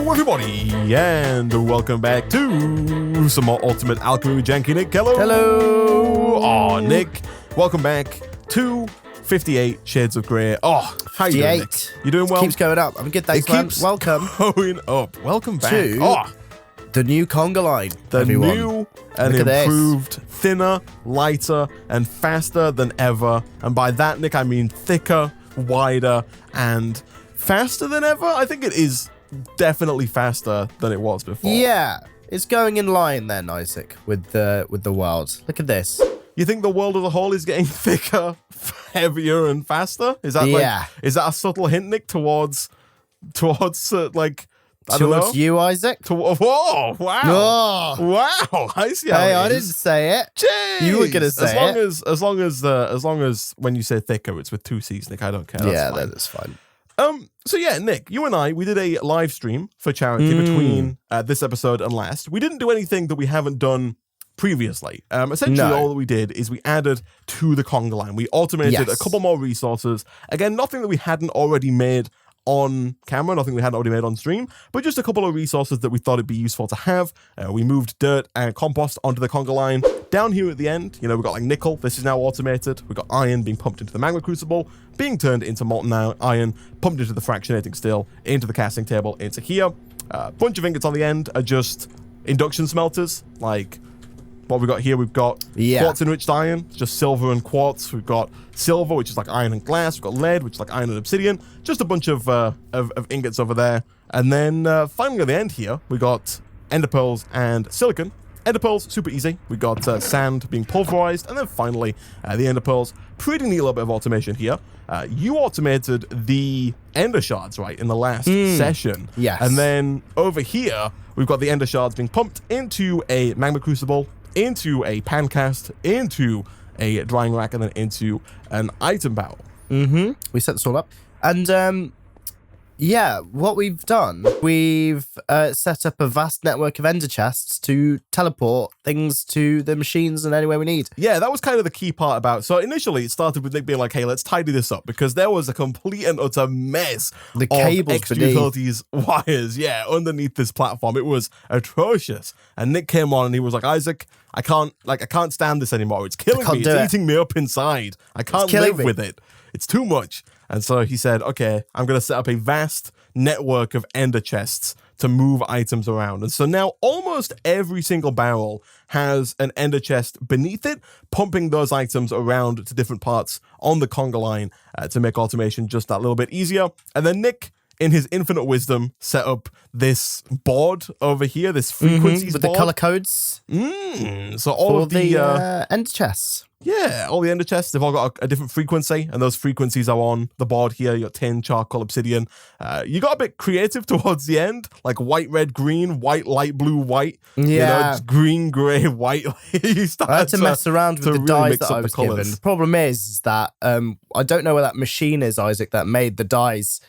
Hello everybody, and welcome back to some more Ultimate Alchemy with Janky Nick. Hello! Hello! Oh, Nick, welcome back to 58 Shades of Grey. Oh, how you doing, Nick? You doing well? Keeps going up. I'm good, thanks, man. Welcome. Going up. Welcome back. To the new conga line, the everyone. New and improved, thinner, lighter, and faster than ever. And by that, Nick, I mean thicker, wider, and faster than ever. I think it is definitely faster than it was before. Yeah, it's going in line then, Isaac, with the world. Look at this. You think the world as a whole is getting thicker, heavier, and faster? Is that is that a subtle hint, Nick, towards like? Towards you, Isaac? Whoa! Wow! Oh. Wow! I see how Hey, it is. I didn't say it. Jeez. You were gonna say it. As long as when you say thicker, it's with two C's, Nick. I don't care. Yeah, that's fine. So yeah, Nick, you and I, we did a live stream for charity between this episode and last. We didn't do anything that we haven't done previously. Essentially, all that we did is we added to the conga line. We automated a couple more resources. Again, nothing that we hadn't already made on camera, nothing we hadn't already made on stream, but just a couple of resources that we thought it'd be useful to have. We moved dirt and compost onto the conga line. Down here at the end, you know, we've got like nickel. This is now automated. We've got iron being pumped into the magma crucible, being turned into molten iron, pumped into the fractionating still, into the casting table, into here. A bunch of ingots on the end are just induction smelters, like what we've got here. We've got quartz enriched iron, just silver and quartz. We've got silver, which is like iron and glass. We've got lead, which is like iron and obsidian. Just a bunch of ingots over there. And then finally at the end here, we got ender pearls and silicon. Ender pearls, super easy. We got sand being pulverized. And then finally, the ender pearls. Pretty neat little bit of automation here. You automated the ender shards, right, in the last session. Yes. And then over here, we've got the ender shards being pumped into a magma crucible, into a pan cast, into a drying rack, and then into an item barrel. We set this all up. And yeah, what we've done, we've set up a vast network of ender chests to teleport things to the machines and anywhere we need. Yeah, that was kind of the key part about. So initially it started with Nick being like, hey, let's tidy this up, because there was a complete and utter mess the cables of extra utilities wires, underneath this platform. It was atrocious. And Nick came on and he was like, Isaac, I can't stand this anymore. It's killing me. It's eating me up inside. I can't live with it. It's too much. And so he said, okay, I'm going to set up a vast network of ender chests to move items around. And so now almost every single barrel has an ender chest beneath it, pumping those items around to different parts on the conga line to make automation just that little bit easier. And then Nick, in his infinite wisdom, set up this board over here, this frequencies with board. the color codes. So all of the ender chests. Yeah, all the ender chests, they've all got a different frequency, and those frequencies are on the board here. You got tin, charcoal, obsidian. You got a bit creative towards the end, like white, red, green, white, light blue, white. Yeah. You know, just green, grey, white. You I had to mess around with the really dyes that I was given. The problem is that I don't know where that machine is, Isaac, that made the dyes.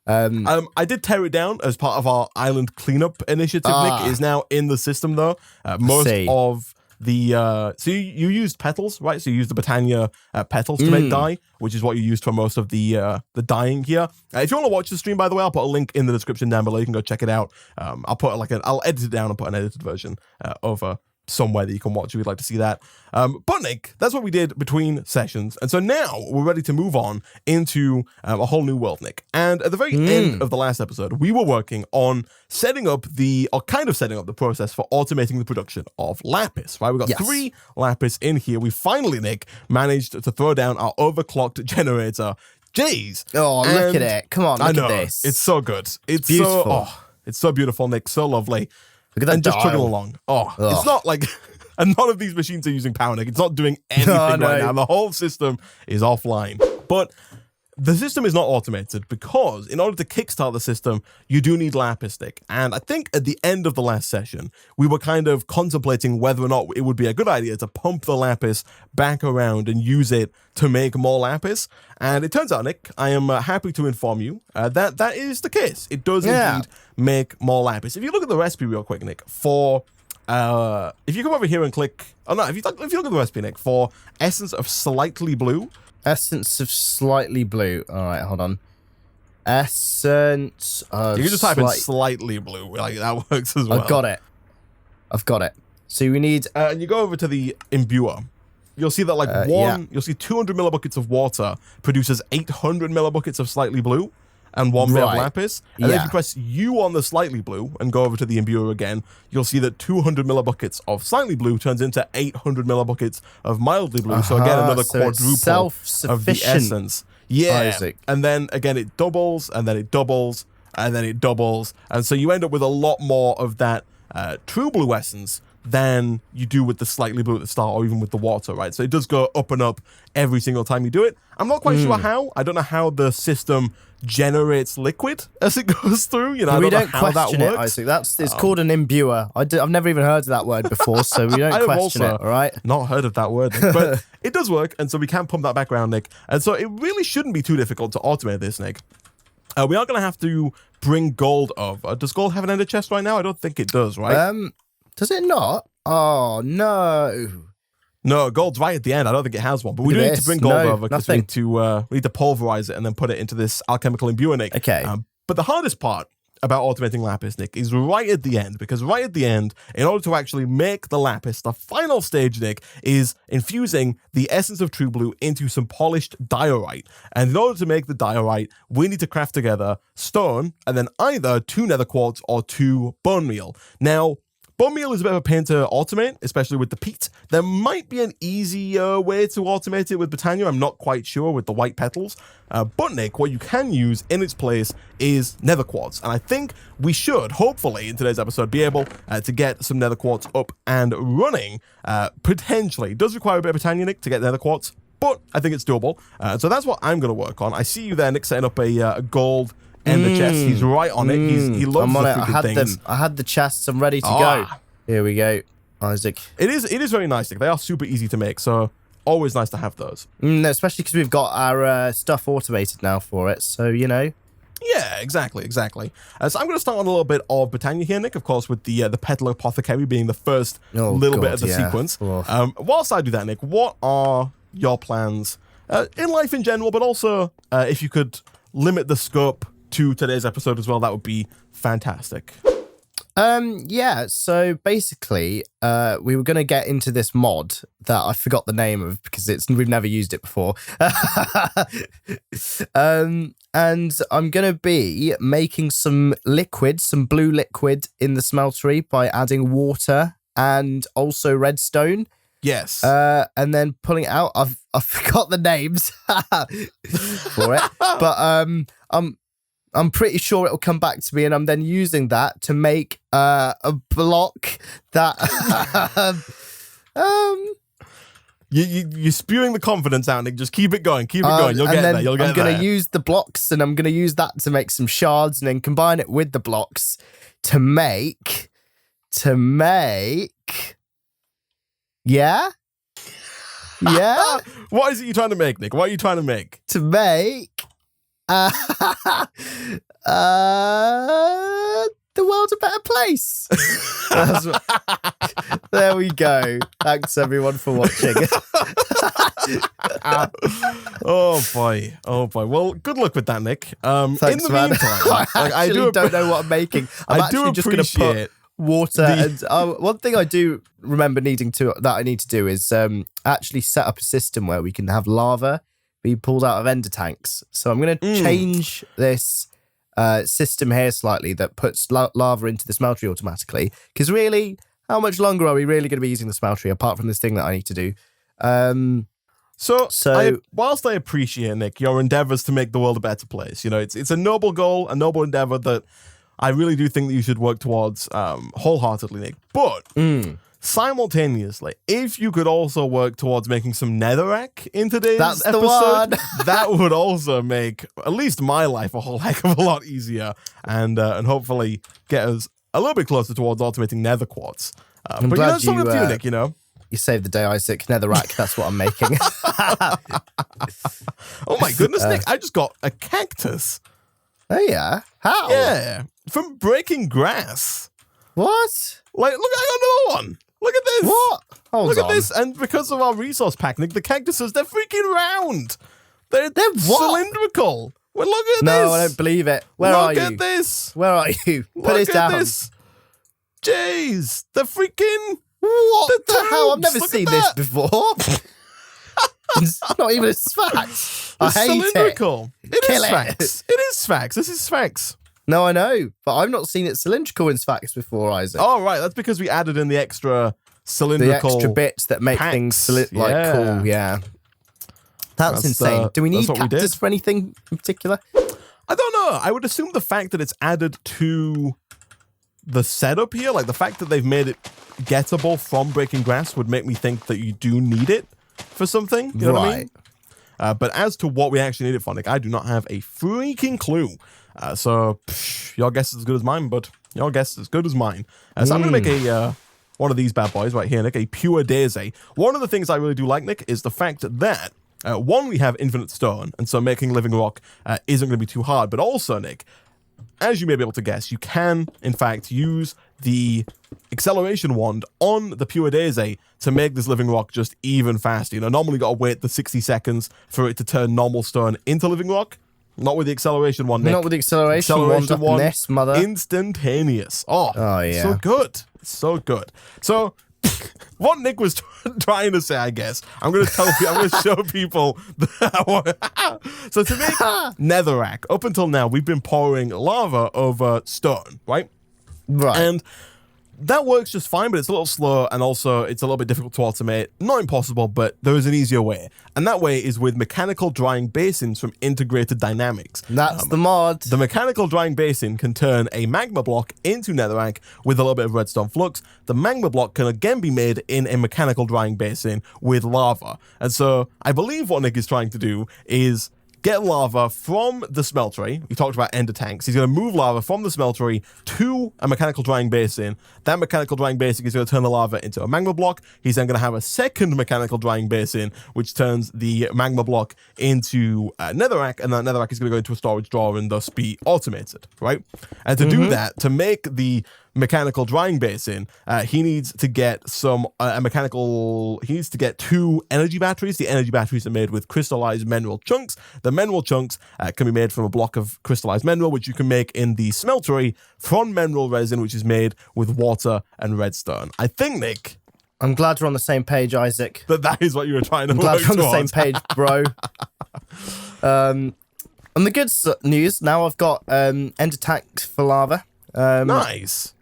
I did tear it down as part of our island cleanup initiative. Nick, it is now in the system though. Most of the so you used petals, right? So you used the Britannia petals to make dye, which is what you used for most of the dyeing here. If you want to watch the stream, by the way, I'll put a link in the description down below. You can go check it out. I'll put I'll edit it down and put an edited version over somewhere that you can watch if you'd like to see that. But Nick, that's what we did between sessions. And so now we're ready to move on into a whole new world, Nick. And at the very end of the last episode, we were working on setting up the process for automating the production of lapis, right? We've got 3 lapis in here. We finally, Nick, managed to throw down our overclocked generator. Jeez. Oh, look at it. Come on, look at this. It's so good. It's beautiful. It's so beautiful, Nick. So lovely. Look at that and just dial. chugging along. It's not like, and none of these machines are using power, Nick. It's not doing anything right now. The whole system is offline. But the system is not automated because in order to kickstart the system, you do need lapis, Nick. And I think at the end of the last session, we were kind of contemplating whether or not it would be a good idea to pump the lapis back around and use it to make more lapis. And it turns out, Nick, I am happy to inform you that that is the case. It does indeed make more lapis. If you look at the recipe real quick, Nick, for if you come over here and click, if you look at the recipe, Nick, for essence of slightly blue. Essence of slightly blue. All right, hold on. Essence of You can just type in slightly blue. Like, that works as well. I've got it. So we need... and you go over to the imbuer. You'll see that you'll see 200 millibuckets of water produces 800 millibuckets of slightly blue and 1 bit of lapis. And then if you press U on the slightly blue and go over to the imbuer again, you'll see that 200 millibuckets of slightly blue turns into 800 millibuckets of mildly blue. So again, another quadruple of the essence. Yeah. Isaac. And then again, it doubles, and then it doubles, and then it doubles. And so you end up with a lot more of that true blue essence than you do with the slightly blue at the start, or even with the water, right? So it does go up and up every single time you do it. I'm not quite sure how. I don't know how the system generates liquid as it goes through. You know, we I don't don't know how that question works. it, Isaac. It's called an imbuer. I've never even heard of that word before, so we don't question it, all right? Not heard of that word, Nick, but it does work, and so we can pump that back around, Nick. And so it really shouldn't be too difficult to automate this, Nick. We are going to have to bring gold over. Does gold have an ender chest right now? I don't think it does, right? Does it not? Oh, no. No, gold's right at the end. I don't think it has one, but we do need to bring gold over because we need to pulverize it and then put it into this alchemical imbuer, Nick. Okay. But the hardest part about automating lapis, Nick, is right at the end, because right at the end, in order to actually make the lapis, the final stage, Nick, is infusing the essence of true blue into some polished diorite. And in order to make the diorite, we need to craft together stone and then either 2 nether quartz or 2 bone meal. Now, bone meal is a bit of a pain to automate, especially with the peat. There might be an easier way to automate it with Botania. I'm not quite sure with the white petals. But Nick, what you can use in its place is nether quartz. And I think we should, hopefully, in today's episode, be able to get some nether quartz up and running. Potentially. It does require a bit of Botania, Nick, to get nether quartz, but I think it's doable. So that's what I'm going to work on. I see you there, Nick, setting up a gold ender chest. He's right on it. He loves the freaking things. I had the chests. I'm ready to go. Here we go, Isaac. It is very nice, Nick. They are super easy to make, so always nice to have those. Especially because we've got our stuff automated now for it, so, you know. Yeah, exactly. So I'm going to start on a little bit of Botania here, Nick, of course, with the petal apothecary being the first bit of the sequence. Whilst I do that, Nick, what are your plans in life in general, but also if you could limit the scope to today's episode as well, that would be fantastic. Yeah, so basically, we were going to get into this mod that I forgot the name of because we've never used it before. And I'm going to be making some liquid, some blue liquid in the smeltery by adding water and also redstone. Yes. And then pulling it out. I forgot the names for it, but I'm pretty sure it'll come back to me, and I'm then using that to make a block that You're spewing the confidence out, Nick. Just keep it going. Keep it going. You'll get there. I'm going to use the blocks, and I'm going to use that to make some shards, and then combine it with the blocks to make. Yeah. What is it you're trying to make, Nick? What are you trying to make? To make the world's a better place. There we go. Thanks everyone for watching. Oh boy. Well, good luck with that, Nick. Thanks, in the man. meantime, I don't know what I'm making. I'm actually just going to put water and one thing I do remember I need to do is actually set up a system where we can have lava be pulled out of ender tanks. So I'm going to change this system here slightly that puts lava into the smeltery automatically. Because really, how much longer are we really going to be using the smeltery apart from this thing that I need to do? Whilst I appreciate, Nick, your endeavors to make the world a better place, you know, it's a noble goal, a noble endeavor that I really do think that you should work towards wholeheartedly, Nick. But simultaneously, if you could also work towards making some netherrack in today's episode, that would also make at least my life a whole heck of a lot easier, and hopefully get us a little bit closer towards automating nether quartz. But you know, it's something to you, Nick, you know? You saved the day, Isaac. Netherrack, that's what I'm making. Oh my goodness, Nick, I just got a cactus. Oh yeah? How? Yeah, from breaking grass. What? Like, look, I got another one. Look at this. What? Look at this. And because of our resource pack, Nick, the cactuses, they're freaking round. They're what? cylindrical. Well, look at this. No, I don't believe it. Where are you? Look at this. Where are you? Put it down. This. Jeez, the freaking what the hell? I've never Look seen at this that. before. It's not even a Sphax. I hate cylindrical. It Kill is it. Sphax. It is Sphax. This is Sphax. No, I know, but I've not seen it cylindrical in Sphax before, Isaac. Oh, right. That's because we added in the extra cylindrical The extra bits that make packs. things cool. Yeah. That's insane. Do we need cactus for anything in particular? I don't know. I would assume the fact that it's added to the setup here, like the fact that they've made it gettable from breaking grass, would make me think that you do need it for something. You know what I mean? But as to what we actually need it for, Nick, I do not have a freaking clue. So your guess is as good as mine, bud. Your guess is as good as mine. So I'm going to make a one of these bad boys right here, Nick, a pure daisy. One of the things I really do like, Nick, is the fact that one, we have infinite stone, and so making living rock isn't going to be too hard. But also, Nick, as you may be able to guess, you can, in fact, use the acceleration wand on the pure daisy to make this living rock just even faster. You know, normally you got to wait the 60 seconds for it to turn normal stone into living rock. Not with the acceleration wand, Nick. Not with the acceleration wand. This, mother. Instantaneous. Oh yeah. So good. So good. So what Nick was trying to say, I guess, I'm going to tell you, I'm going to show people. So to make Netherrack, up until now, we've been pouring lava over stone, right? Right. And that works just fine, but it's a little slow, and also it's a little bit difficult to automate. Not impossible, but there is an easier way. And that way is with mechanical drying basins from Integrated Dynamics. That's the mod. The mechanical drying basin can turn a magma block into netherrack with a little bit of redstone flux. The magma block can again be made in a mechanical drying basin with lava. And so I believe what Nick is trying to do is get lava from the smeltery. We talked about ender tanks. He's going to move lava from the smeltery to a mechanical drying basin. That mechanical drying basin is going to turn the lava into a magma block. He's then going to have a second mechanical drying basin, which turns the magma block into netherrack, and that netherrack is going to go into a storage drawer and thus be automated, right? And to do that, to make the mechanical drying basin, he needs to get he needs to get 2 energy batteries. The energy batteries are made with crystallized mineral chunks. The mineral chunks can be made from a block of crystallized mineral, which you can make in the smeltery from mineral resin, which is made with water and redstone. I think, Nick, I'm glad we're on the same page, Isaac. That is what you were trying to I'm glad we're on the same page, bro. On the good news, now I've got ender tanks for lava. Nice.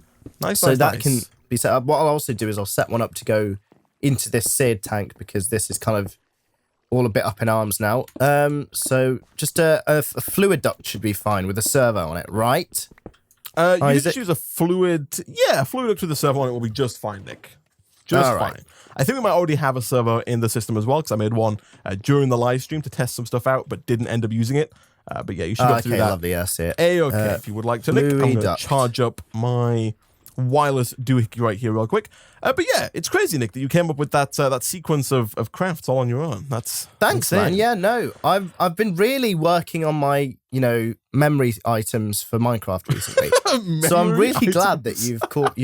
So that can be set up. What I'll also do is I'll set one up to go into this seared tank, because this is kind of all a bit up in arms now. So just a fluid duct should be fine with a servo on it, right? You just use a fluid. Yeah, a fluid duct with a servo on it will be just fine, Nick. Just fine. I think we might already have a servo in the system as well, because I made one during the live stream to test some stuff out, but didn't end up using it. But yeah, you should be able to do that. Lovely, I see it. Okay, if you would like to, Nick, I'm going to charge up my wireless doohickey right here real quick. But yeah, it's crazy, Nick, that you came up with that sequence of crafts all on your own. That's thanks, insane. man. Yeah, no, I've been really working on my memory items for Minecraft recently. So I'm really glad that you've caught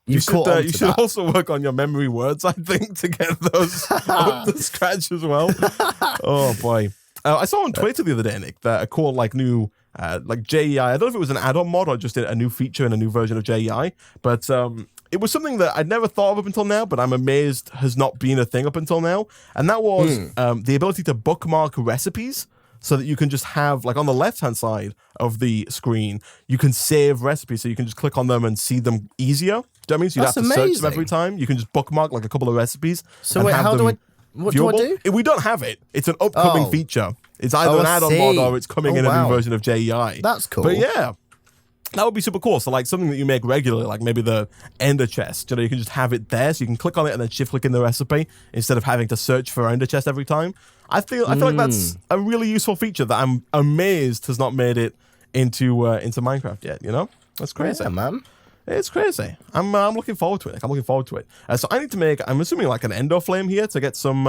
you should also work on your memory words, I think, to get those up to scratch as well. Oh boy. I saw on Twitter the other day, Nick, that a cool new JEI. I don't know if it was an add-on mod or just a new feature in a new version of JEI, but it was something that I'd never thought of up until now, but I'm amazed has not been a thing up until now. And that was the ability to bookmark recipes, so that you can just have, like, on the left-hand side of the screen, you can save recipes, so you can just click on them and see them easier. Do you know what I mean? So you don't have to search them every time. You can just bookmark, like, a couple of recipes. So wait, what do I do? We don't have it. It's an upcoming feature. It's either an add-on mod or it's coming in a new version of JEI. That's cool. But yeah, that would be super cool. So like something that you make regularly, like maybe the ender chest, you can just have it there, so you can click on it and then shift click in the recipe instead of having to search for ender chest every time. I feel like that's a really useful feature that I'm amazed has not made it into Minecraft yet. That's crazy, man. It's crazy. I'm looking forward to it. I'm looking forward to it. So I need to make, I'm assuming, like an ender flame here to get some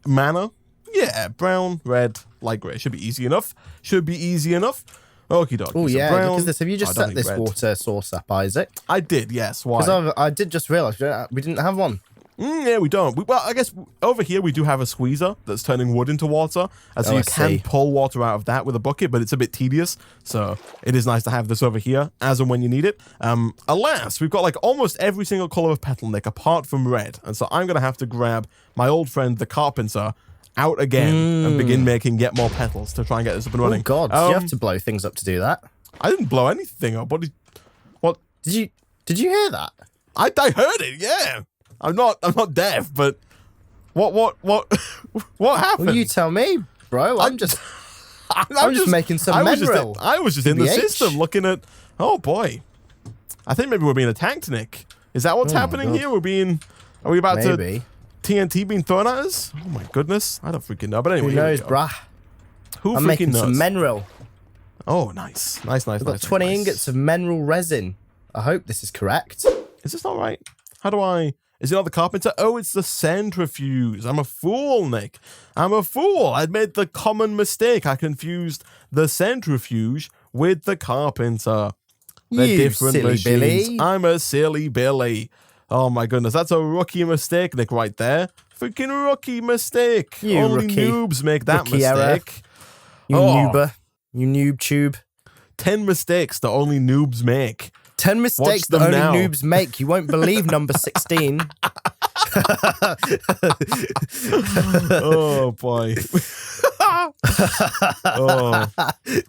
mana. Yeah, brown, red, light grey. Should be easy enough. Okie dokie. Oh yeah, brown. look at this. Have you just set this water source up, Isaac? I did, yes. Why? Because I did just realise we didn't have one. Yeah, we don't. Well, I guess over here we do have a squeezer that's turning wood into water. And so you can pull water out of that with a bucket, but it's a bit tedious. So it is nice to have this over here as and when you need it. Alas, we've got like almost every single color of petal, Nick, apart from red. And so I'm going to have to grab my old friend, the carpenter, out again and begin making yet more petals to try and get this up and running. Oh, God. Do you have to blow things up to do that? I didn't blow anything up. What? Did you hear that? I heard it, yeah. I'm not deaf, but what happened? Well, you tell me, bro. I'm just making some mineral. I was just in the system looking at. Oh boy, I think maybe we're being attacked, Nick. Is that what's happening here? Are we about to TNT being thrown at us? Oh my goodness, I don't freaking know. But anyway, who knows, brah? I'm making some mineral. Oh, nice. I've got 20 ingots of mineral resin. I hope this is correct. Is this not right? How do I? Is it not the carpenter? Oh, it's the centrifuge. I'm a fool, Nick. I'm a fool. I made the common mistake. I confused the centrifuge with the carpenter. They're different machines. Billy. I'm a silly Billy. Oh my goodness, that's a rookie mistake, Nick, right there. Freaking rookie mistake. Only noobs make that mistake. Error. You noober. You noob tube. 10 mistakes that only noobs make. 10 mistakes that only noobs make. You won't believe number 16. Oh, boy. Oh.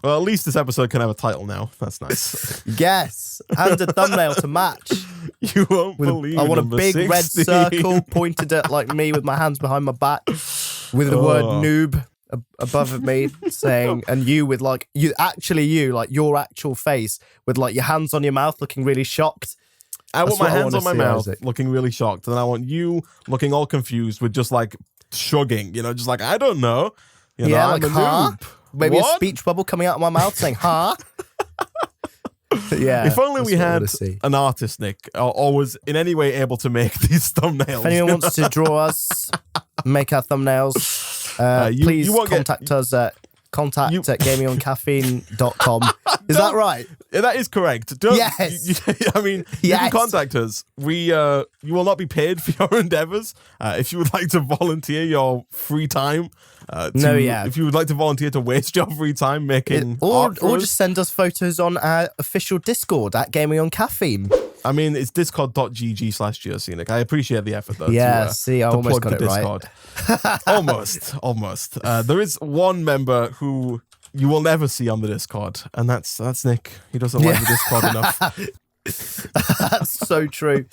Well, at least this episode can have a title now. That's nice. Yes. And a thumbnail to match. You won't believe I want a big 16. red circle pointed at like me with my hands behind my back with the word noob above of me saying, and you with like, like your actual face with like your hands on your mouth looking really shocked. I want my hands on my mouth looking really shocked. And then I want you looking all confused with just like shrugging, just like, I don't know. Yeah, like, huh? Maybe a speech bubble coming out of my mouth saying, huh? Yeah. If only we had an artist, Nick, or was in any way able to make these thumbnails. If anyone wants to draw us, make our thumbnails, please contact us at contact@GamingOnCaffeine.com. Is that right? That is correct. Yes. You can contact us. You will not be paid for your endeavors. If you would like to volunteer your free time, if you would like to volunteer to waste your free time making or just send us photos on our official Discord at GamingOnCaffeine. I mean, it's discord.gg/GeoScenic. I appreciate the effort, though. Yeah, I almost got it Discord. Right. Almost. There is one member who you will never see on the Discord, and that's Nick. He doesn't like the Discord enough. That's so true.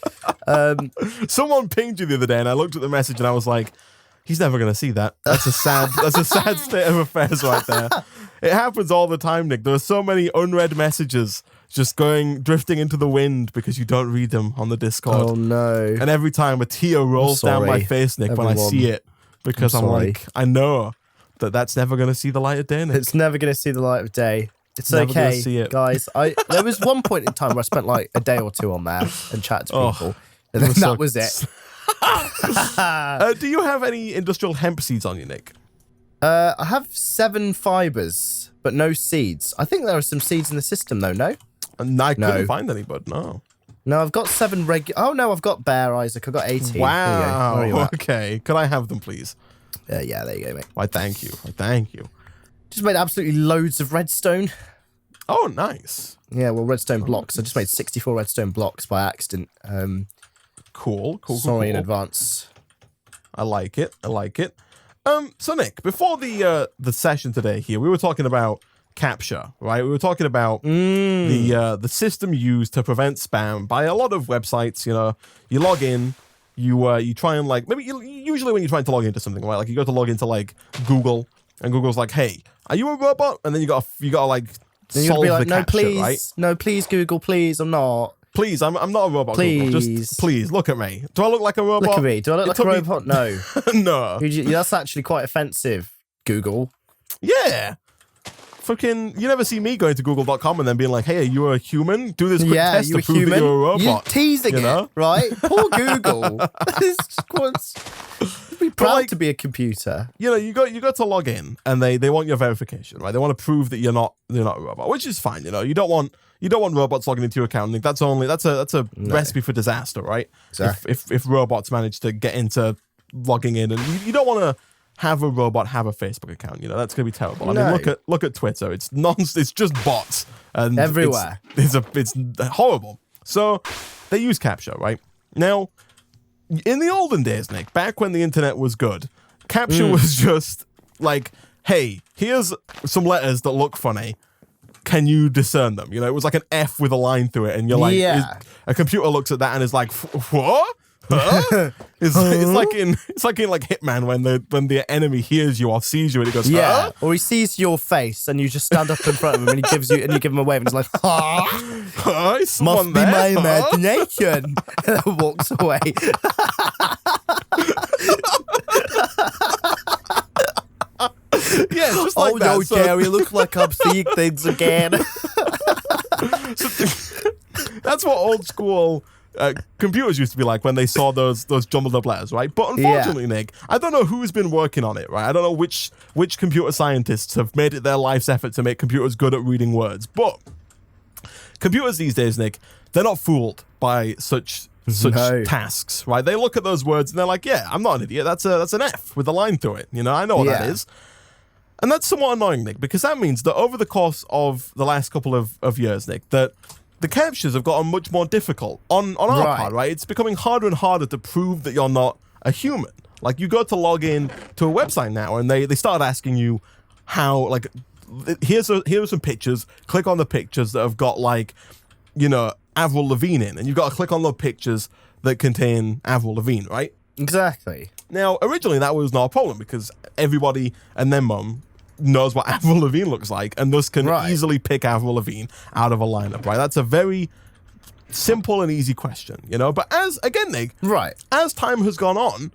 Someone pinged you the other day, and I looked at the message, and I was like, he's never going to see that. That's a sad state of affairs right there. It happens all the time, Nick. There are so many unread messages just drifting into the wind because you don't read them on the Discord. Oh, no. And every time a tear rolls down my face, Nick, when I see it, because I'm like, I know that's never going to see the light of day, Nick. It's never going to see the light of day. It's never okay, see it. Guys. There was one point in time where I spent like a day or two on there and chatted to people. And then that was it. Do you have any industrial hemp seeds on you, Nick? I have 7 fibers, but no seeds. I think there are some seeds in the system, though, no? I couldn't find any, but no. No, I've got 7 regular. Oh, no, I've got Bear, Isaac. I've got 18. Wow. Okay. Could I have them, please? Yeah, there you go, mate. Why, thank you. Just made absolutely loads of redstone. Oh, nice. Yeah, well, redstone blocks. I just made 64 redstone blocks by accident. Cool. Sorry in advance. I like it. So Nick, before the session today here, we were talking about CAPTCHA, right? We were talking about the system used to prevent spam by a lot of websites. You log in, you try and like usually when you're trying to log into something, right? Like you go to log into like Google, and Google's like, "Hey, are you a robot?" And then you gotta like solve the CAPTCHA, right? No, please, Google, please, I'm not. Please, I'm not a robot. Please. Google. Just please look at me. Do I look like a robot? Look at me. Do I look like a robot? No. No. That's actually quite offensive, Google. Yeah. Fucking, you never see me going to google.com and then being like, hey, are you a human? Do this quick test to prove that you're a robot. You're teasing it, right? Poor Google. It's be proud to be a computer. You know, you got to log in, and they want your verification, right? They want to prove that you're not a robot, which is fine. You know, you don't want robots logging into your account. That's a recipe for disaster, right? Exactly. If robots manage to get into logging in, and you don't want to have a robot have a Facebook account. You know, that's gonna be terrible. I mean, look at Twitter. It's it's just bots and everywhere. It's horrible. So they use CAPTCHA, right? Now, in the olden days, Nick, back when the internet was good, CAPTCHA was just like, hey, here's some letters that look funny. Can you discern them? You know, it was like an F with a line through it, and you're like, a computer looks at that and is like, what? Huh? It's like in Hitman when the enemy hears you or sees you and he goes, huh? Or he sees your face and you just stand up in front of him and you give him a wave and he's like, huh? Must be my imagination. And then walks away. Yeah, just like that. No, Jerry, look like I'm seeing things again. That's what old school computers used to be like when they saw those jumbled up letters, right? But unfortunately, Nick, I don't know who's been working on it, right? I don't know which computer scientists have made it their life's effort to make computers good at reading words. But computers these days, Nick, they're not fooled by such tasks, right? They look at those words and they're like, yeah, I'm not an idiot. That's an F with a line through it. You know, I know what that is. And that's somewhat annoying, Nick, because that means that over the course of the last couple of years, Nick, that the CAPTCHAs have gotten much more difficult on our part, right? It's becoming harder and harder to prove that you're not a human. Like, you go to log in to a website now, and they start asking you how, like, here are some pictures. Click on the pictures that have got, like, you know, Avril Lavigne in, and you've got to click on the pictures that contain Avril Lavigne, right? Exactly. Now, originally, that was not a problem because everybody and their mum knows what Avril Lavigne looks like and thus can easily pick Avril Lavigne out of a lineup, right? That's a very simple and easy question, you know? But as time has gone on,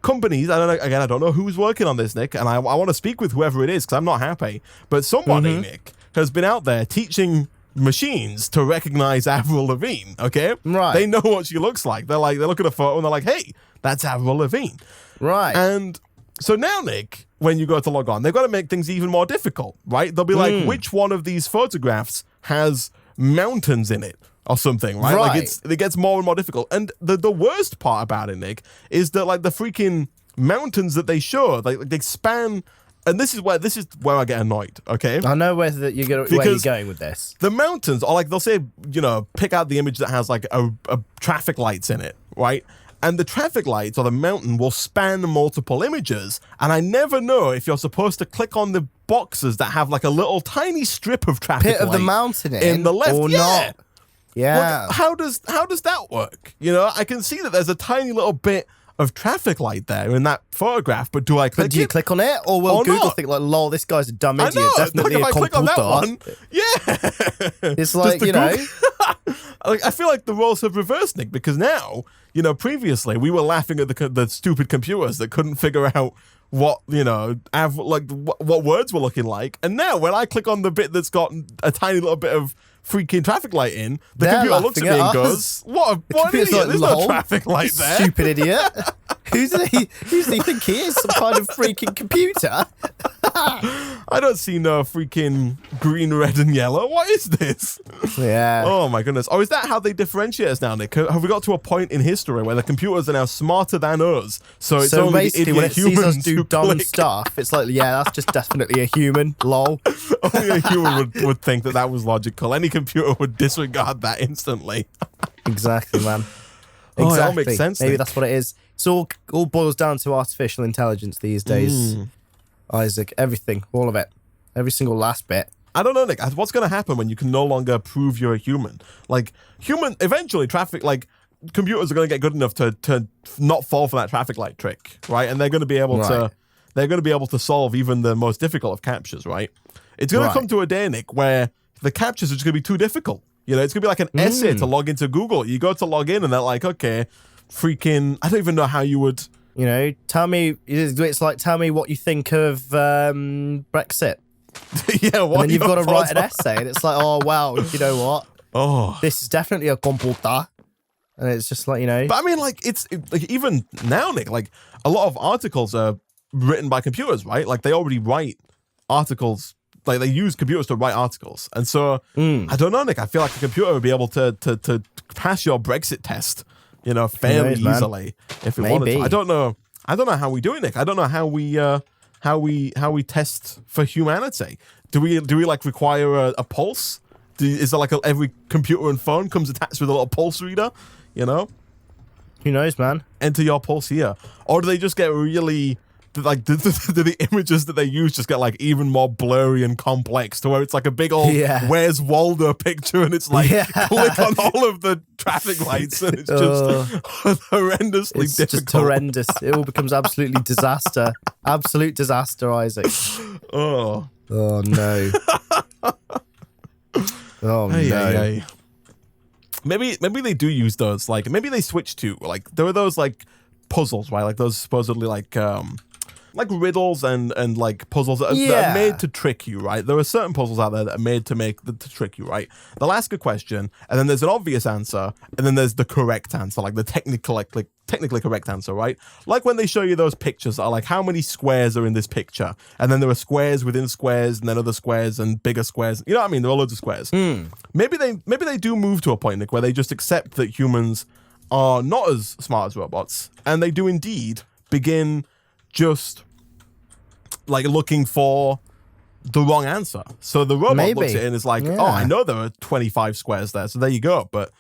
companies, I don't know who's working on this, Nick, and I want to speak with whoever it is because I'm not happy, but somebody, Nick, has been out there teaching machines to recognize Avril Lavigne, okay? Right. They know what she looks like. They look at a photo and they're like, hey, that's Avril Lavigne. Right. And so now, Nick, when you go to log on, they've got to make things even more difficult, right? They'll be like, which one of these photographs has mountains in it or something, right? Like it gets more and more difficult. And the worst part about it, Nick, is that like the freaking mountains that they show, like they span. And this is where I get annoyed, okay? I know where you're going with this. The mountains are like, they'll say, you know, pick out the image that has like a traffic lights in it, right? And the traffic lights or the mountain will span multiple images. And I never know if you're supposed to click on the boxes that have like a little tiny strip of traffic light of the mountain in the left or not. Yeah. Well, how does that work? You know, I can see that there's a tiny little bit of traffic light there in that photograph, but do I click do you click on it? Or will Google think like, lol, this guy's a dumb idiot, definitely like, a computer. Click on that one, yeah. It's like, you know. Like, I feel like the roles have reversed, Nick, because now, you know, previously we were laughing at the stupid computers that couldn't figure out what, you know, what words were looking like. And now when I click on the bit that's got a tiny little bit of freaking traffic light in, the computer looks at me and goes, what an idiot, like, there's no traffic light there. Stupid idiot. Who does he think he is? Some kind of freaking computer? I don't see no freaking green, red, and yellow. What is this? Yeah. Oh my goodness. Oh, is that how they differentiate us now, Nick? Have we got to a point in history where the computers are now smarter than us? So it's only the idiot when it humans sees us do who dumb click. stuff, it's like, yeah, that's just definitely a human. Lol. Only a human would think that was logical. Any computer would disregard that instantly. Exactly, man. Oh, exactly. that all makes sense. Maybe Nick. That's what it is. It's all boils down to artificial intelligence these days. Isaac, everything, all of it, every single last bit. I don't know, Nick. What's going to happen when you can no longer prove you're a human? Like, eventually computers are going to get good enough to not fall for that traffic light trick, right? And they're going to be able to solve even the most difficult of CAPTCHAs, right? It's going to come to a day, Nick, where the CAPTCHAs are just going to be too difficult. You know, it's going to be like an essay to log into Google. You go to log in and they're like, okay, freaking, I don't even know how you would. You know, tell me what you think of Brexit. Yeah, what? And then you've got to write an essay, and it's like, oh wow, you know what? Oh, this is definitely a computer. And it's just like, you know. But I mean, like, like, even now, Nick, like, a lot of articles are written by computers, right? Like, they already write articles. Like, they use computers to write articles. And so, I don't know, Nick, I feel like a computer would be able to pass your Brexit test, you know, fairly easily if it wanted to. I don't know how we do it, Nick. I don't know how we test for humanity. Do we like require a pulse? Is there like every computer and phone comes attached with a little pulse reader? You know, who knows, man? Enter your pulse here, or do they just get really like do the images that they use just get like even more blurry and complex to where it's like a big old Where's Waldo picture and it's like click on all of the traffic lights and it's just horrendously difficult. Just horrendous. It all becomes absolutely disaster. Absolute disaster, Isaac. Oh no. Oh no. Hey. Maybe they do use those, like maybe they switch to like there are those like puzzles, right? Like those supposedly like riddles and like puzzles that are made to trick you, right? There are certain puzzles out there that are made to trick you, right? They'll ask a question and then there's an obvious answer and then there's the correct answer, like the technically correct answer, right? Like when they show you those pictures that are like how many squares are in this picture, and then there are squares within squares and then other squares and bigger squares. You know what I mean? There are loads of squares. Maybe they do move to a point, Nick, where they just accept that humans are not as smart as robots, and they do indeed begin just like looking for the wrong answer. So the robot looks at it and is like, oh, I know there are 25 squares there, so there you go. But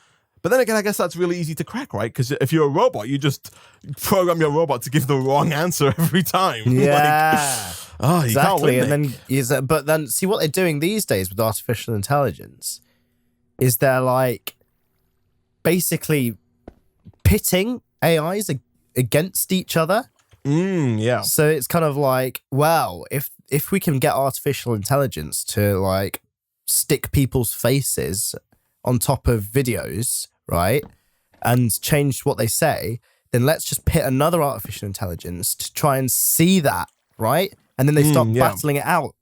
then again, I guess that's really easy to crack, right? Because if you're a robot, you just program your robot to give the wrong answer every time. Yeah. You exactly. Can't win, and then but then see what they're doing these days with artificial intelligence is they're like basically pitting AIs against each other. So it's kind of like, well, if we can get artificial intelligence to like stick people's faces on top of videos, right, and change what they say, then let's just pit another artificial intelligence to try and see that, right? And then they start battling it out,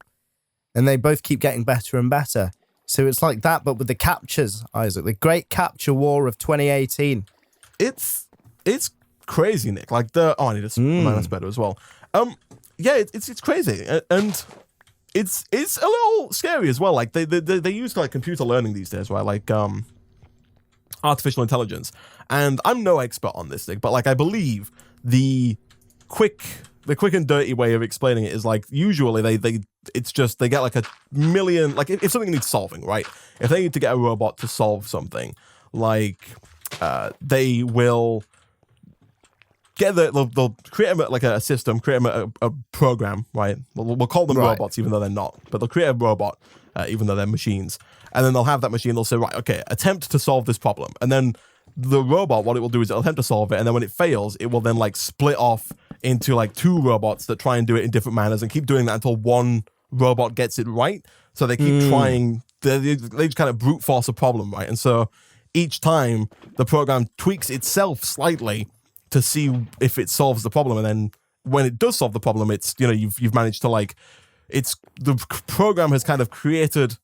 and they both keep getting better and better. So it's like that, but with the captchas, Isaac, the great captcha war of 2018. It's crazy, Nick. Like I need to mind that's better as well. It's crazy, and it's a little scary as well. Like they use like computer learning these days, right? Like artificial intelligence. And I'm no expert on this, Nick, but like I believe the quick and dirty way of explaining it is like usually they get like a million, like if something needs solving, right? If they need to get a robot to solve something, like they will they'll create like a system, create a program, right? We'll call them robots even though they're not, but they'll create a robot even though they're machines, and then they'll have that machine. They'll say, right, okay, attempt to solve this problem, and then the robot, what it will do is it'll attempt to solve it, and then when it fails, it will then like split off into like two robots that try and do it in different manners and keep doing that until one robot gets it right. So they keep trying. They just kind of brute force a problem, right? And so each time the program tweaks itself slightly to see if it solves the problem, and then when it does solve the problem, it's, you know, you've managed to like, it's the program has kind of created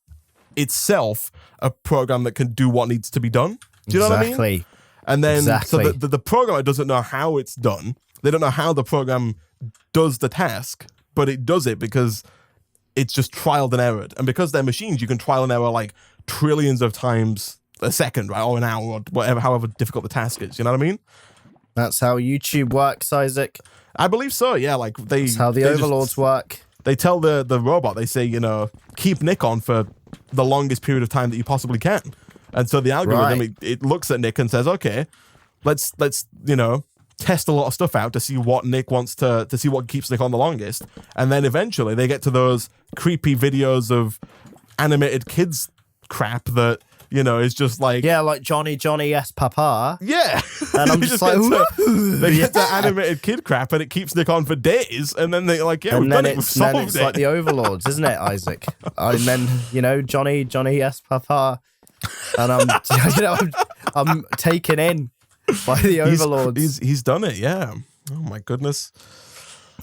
itself a program that can do what needs to be done. Do you know what I mean? And then so the programmer doesn't know how it's done. They don't know how the program does the task, but it does it because it's just trialed and errored. And because they're machines, you can trial and error like trillions of times a second, right, or an hour, or whatever, however difficult the task is. You know what I mean? That's how YouTube works, Isaac. I believe so, yeah. Like that's how the overlords work. They tell the robot, they say, you know, keep Nick on for the longest period of time that you possibly can. And so the algorithm, it looks at Nick and says, okay, let's you know, test a lot of stuff out to see what Nick wants to see what keeps Nick on the longest. And then eventually they get to those creepy videos of animated kids crap that, you know, is just like... Yeah, like Johnny, yes, papa. Yeah. And I'm just like... They get to animated kid crap and it keeps Nick on for days. And then they're like, yeah, we've done it, we've solved it. It's like the overlords, isn't it, Isaac? And then, you know, Johnny, yes, papa. And I'm taken in by the overlords. He's done it, yeah. Oh, my goodness.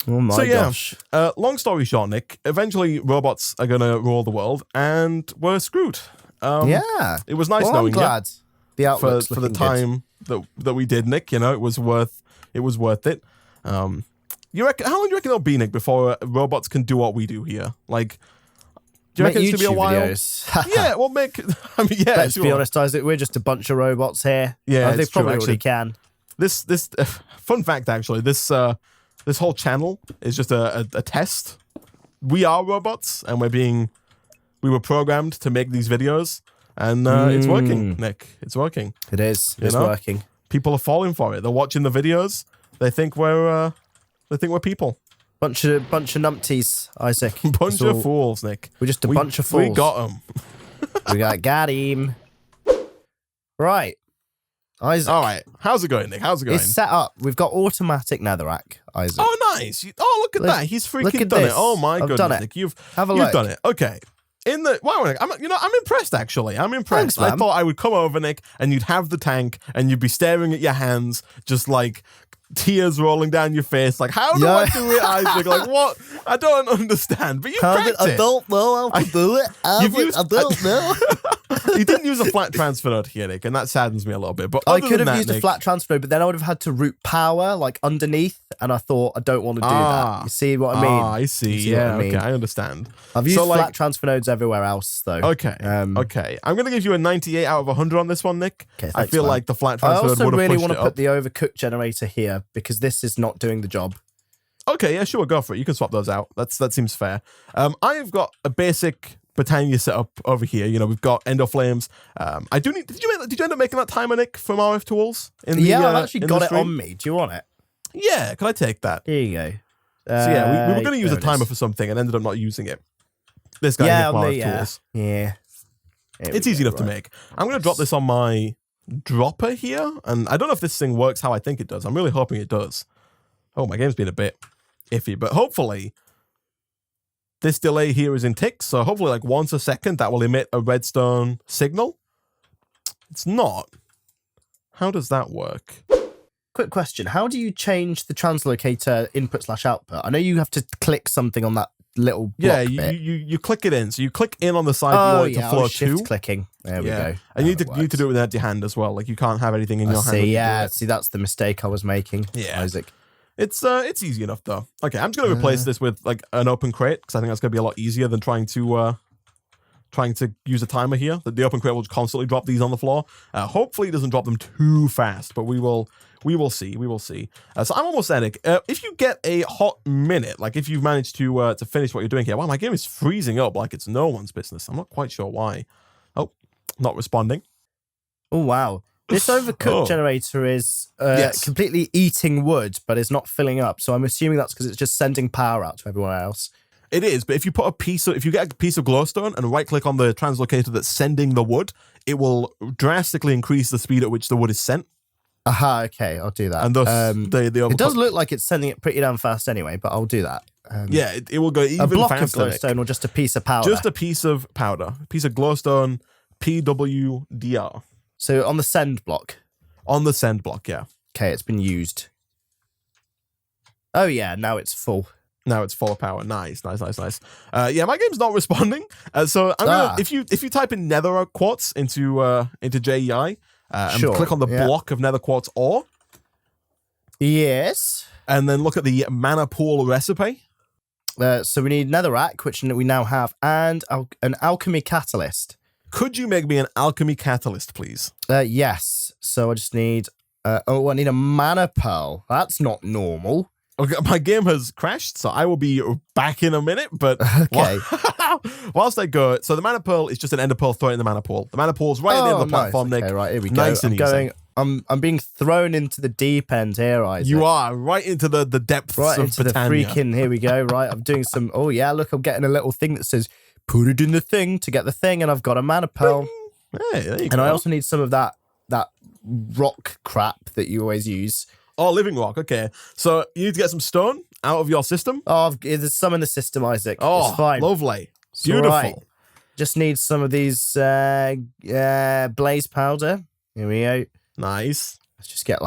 Oh my gosh. Long story short, Nick, eventually robots are going to rule the world and we're screwed. Yeah. It was nice knowing I'm glad. The outlook's for the time that we did, Nick. You know, it was worth it. You reckon? How long do you reckon it'll be, Nick, before robots can do what we do here? Like, do you reckon it's gonna be a while? Videos. Yeah, well, Mick. I mean, yeah. Let's be honest, Isaac. We're just a bunch of robots here. Yeah, they probably already can. This fun fact actually. This whole channel is just a test. We are robots, and we were programmed to make these videos, and it's working, Nick. It's working. It is. It's working. People are falling for it. They're watching the videos. They think we're people. Bunch of numpties, Isaac. Bunch of fools, Nick. We're just a bunch of fools. We got them. We got him. Right. Isaac. All right. How's it going, Nick? How's it going? It's set up. We've got automatic netherrack, Isaac. Oh, nice. Look at that. He's freaking done it. Oh my goodness, done it. Nick. You've look. done it. Okay. Wow, I'm impressed actually. I'm impressed. Thanks, I thought I would come over, Nick, and you'd have the tank, and you'd be staring at your hands, just like tears rolling down your face. Like, how do I do it, Isaac? Like, what? I don't understand. But you cracked it. I don't know how to do it. I don't know. You didn't use a flat transfer node here, Nick, and that saddens me a little bit. But I could have used a flat transfer node, but then I would have had to route power like underneath, and I thought I don't want to do that. You see what I mean? I see. Yeah, okay, I understand. I've used flat transfer nodes everywhere else, though. Okay, okay. I'm going to give you a 98 out of 100 on this one, Nick. Okay, I feel like the flat transfer node would have pushed it up. I also really want to put the overcooked generator here, because this is not doing the job. Okay, yeah, sure, go for it. You can swap those out. That seems fair. I've got a basic Britannia setup over here. You know, we've got endo flames. I do need. Did you end up making that timer, Nick, from RF Tools? I've actually got it on me. Do you want it? Yeah, can I take that? Here you go. So yeah, we were going to use a timer for something and ended up not using it. This guy from RF Tools. Yeah. It's easy enough to make. I'm going to drop this on my dropper here, and I don't know if this thing works how I think it does. I'm really hoping it does. Oh, my game's been a bit iffy, but hopefully this delay here is in ticks, so hopefully like once a second that will emit a redstone signal. It's not. How does that work? Quick question. How do you change the translocator input/output? I know you have to click something on that little block bit. You click it in. So you click in on the side you want it to flow to. Clicking. There we go. And you need to do it with an empty hand as well. Like you can't have anything in your hand. See, that's the mistake I was making, Isaac. It's easy enough though. Okay, I'm just gonna replace this with like an open crate because I think that's gonna be a lot easier than trying to use a timer here. The open crate will constantly drop these on the floor. Hopefully, it doesn't drop them too fast, but we will see. We will see. So I'm almost there, Nick. If you get a hot minute, like if you've managed to finish what you're doing here, wow, my game is freezing up like it's no one's business. I'm not quite sure why. Oh, not responding. Oh wow. This overcooked generator is completely eating wood, but is not filling up. So I'm assuming that's because it's just sending power out to everywhere else. It is, but if you get a piece of glowstone and right-click on the translocator that's sending the wood, it will drastically increase the speed at which the wood is sent. Aha, okay, I'll do that. And thus, it does look like it's sending it pretty damn fast anyway, but I'll do that. Yeah, it will go even faster. A block of glowstone or just a piece of powder? Just a piece of powder. A piece of glowstone, PWDR. So on the send block? On the send block, yeah. Okay, it's been used. Oh yeah, now it's full. Now it's full of power. Nice. Yeah, my game's not responding. So I'm gonna, if you type in Nether Quartz into JEI and click on the block of Nether Quartz ore. Yes. And then look at the mana pool recipe. So we need Netherrack, which we now have, and an alchemy catalyst. Could you make me an alchemy catalyst, please? Yes. So I just need I need a mana pearl. That's not normal. Okay, my game has crashed, so I will be back in a minute, but okay. Whilst I go, so the mana pearl is just an ender pearl thrown in the mana pool. The mana pool's right at the end of the platform, nice. Nick. Okay, right, here we go. Nice and easy. I'm being thrown into the deep end here, Isaac. You are, right into the depths of into Britannia. The freaking, here we go, right. I'm doing some, oh yeah, look, I'm getting a little thing that says, put it in the thing to get the thing, and I've got a mana pearl. Hey, there you go. And I also need some of that rock crap that you always use. Oh, living rock, okay. So you need to get some stone out of your system? Oh, there's some in the system, Isaac. Oh, it's fine. Lovely. Beautiful. Right. Just need some of these blaze powder. Here we go. Nice. Let's just get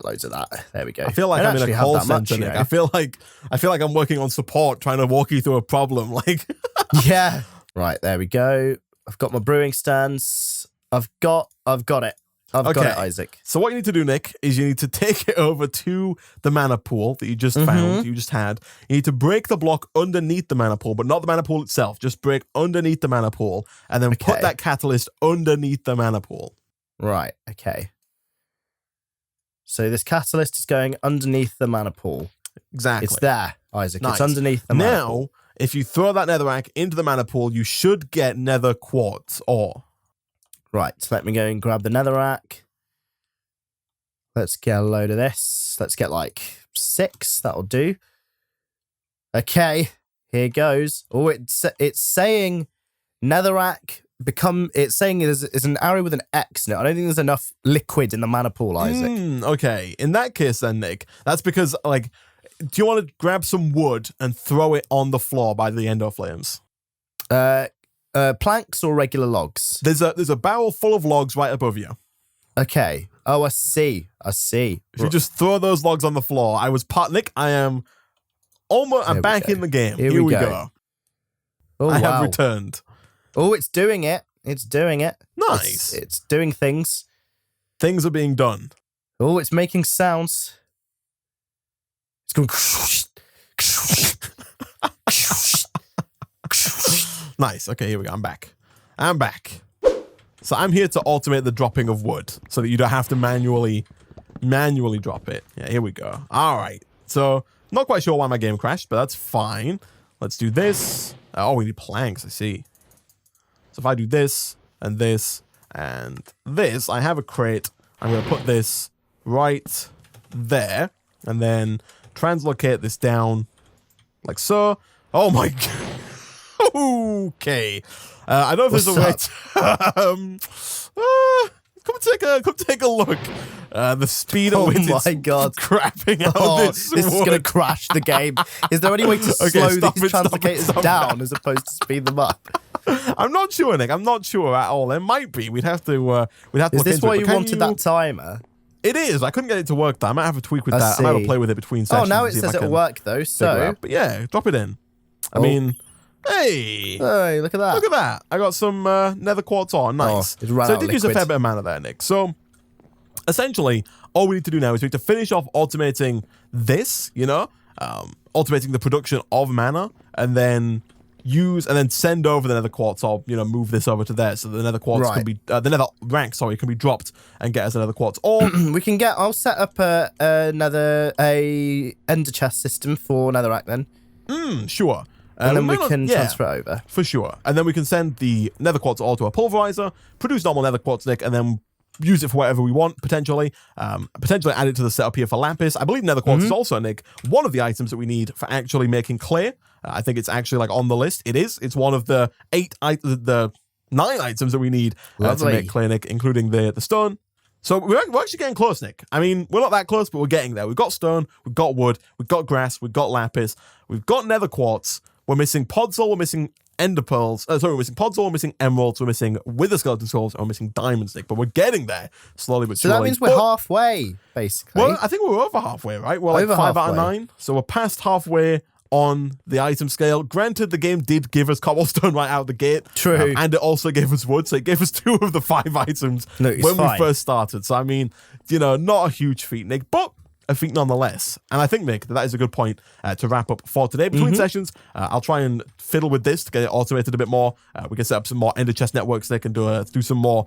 loads of that. There we go. I feel like I'm in a call center, Nick. I feel like I'm working on support, trying to walk you through a problem. Like, yeah. Right, there we go. I've got my brewing stands. I've got it. I've got it, Isaac. So what you need to do, Nick, is you need to take it over to the mana pool that you just found, you just had. You need to break the block underneath the mana pool, but not the mana pool itself. Just break underneath the mana pool and then put that catalyst underneath the mana pool. Right, okay. So this catalyst is going underneath the mana pool. Exactly. It's there, Isaac. Nice. It's underneath the mana pool. Now, if you throw that netherrack into the mana pool, you should get Nether Quartz ore. Right, so let me go and grab the netherrack. Let's get a load of this. Let's get like 6. That'll do. Okay, here goes. Oh, it's saying netherrack it's saying it's an arrow with an X in it. I don't think there's enough liquid in the mana pool, Isaac. Okay, in that case then, Nick, that's because, like, do you want to grab some wood and throw it on the floor by the endo flames? Planks or regular logs? There's a barrel full of logs right above you. Okay. Oh, I see. If you just throw those logs on the floor, Nick, I'm back in the game. Here we go. Oh, I have returned. Oh, it's doing it. It's doing it. Nice. It's doing things. Things are being done. Oh, it's making sounds. It's going. Nice. Okay, here we go. I'm back. So I'm here to automate the dropping of wood so that you don't have to manually drop it. Yeah, here we go. All right. So not quite sure why my game crashed, but that's fine. Let's do this. Oh, we need planks. I see. So if I do this and this and this, I have a crate. I'm going to put this right there and then translocate this down like so. Oh my God. Okay. I don't know if there's a way to, come take a look. The speed at which it's crapping out this is going to crash the game. Is there any way to slow these translocators down as opposed to speed them up? I'm not sure, Nick. I'm not sure at all. There might be. We'd have to Is this why you wanted that timer? It is. I couldn't get it to work though. I might have a tweak with that. I might have to play with it between sessions. Oh, now it says it'll work though. So, but yeah, drop it in. I mean, hey, look at that. Look at that. I got some Nether Quartz on. Nice. So I did use a fair bit of mana there, Nick. So essentially, all we need to do now is we need to finish off automating this, automating the production of mana, and then send over the Nether Quartz, or move this over to there so the Nether Quartz can be the Nether rank, can be dropped and get us another quartz. Or we can get. I'll set up a ender chest system for Netherrack then. Sure. And then we can transfer it over. For sure. And then we can send the Nether Quartz ore to a pulverizer, produce normal Nether Quartz, Nick, and then use it for whatever we want, potentially. Potentially add it to the setup here for Lapis. I believe Nether Quartz is also, Nick, one of the items that we need for actually making clay. I think it's actually like on the list. It is. It's one of the 9 items that we need to make clay, Nick, including the stone. So we're actually getting close, Nick. I mean, we're not that close, but we're getting there. We've got stone, we've got wood, we've got grass, we've got lapis, we've got Nether Quartz. We're missing podzol, we're missing ender pearls. We're missing podzol, we're missing emeralds, we're missing wither skeleton skulls, and we're missing diamonds, Nick. But we're getting there slowly but surely. So that means we're halfway, basically. Well, I think we're over halfway, right? We're like 5 out of 9. So we're past halfway on the item scale. Granted, the game did give us cobblestone right out the gate. True. And it also gave us wood. So it gave us 2 of the 5 items when we first started. So, I mean, not a huge feat, Nick, but a feat nonetheless. And I think, Nick, that is a good point to wrap up for today. Between sessions, I'll try and fiddle with this to get it automated a bit more. We can set up some more ender chest networks, Nick, and do some more,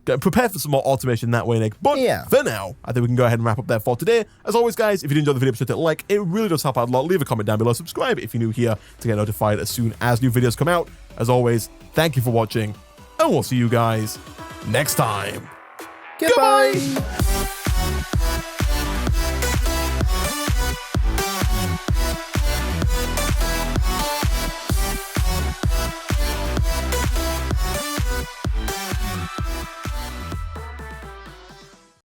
prepare for some more automation that way, Nick. But for now, I think we can go ahead and wrap up there for today. As always, guys, if you did enjoy the video, please hit like. It really does help out a lot. Leave a comment down below. Subscribe if you're new here to get notified as soon as new videos come out. As always, thank you for watching, and we'll see you guys next time. Goodbye.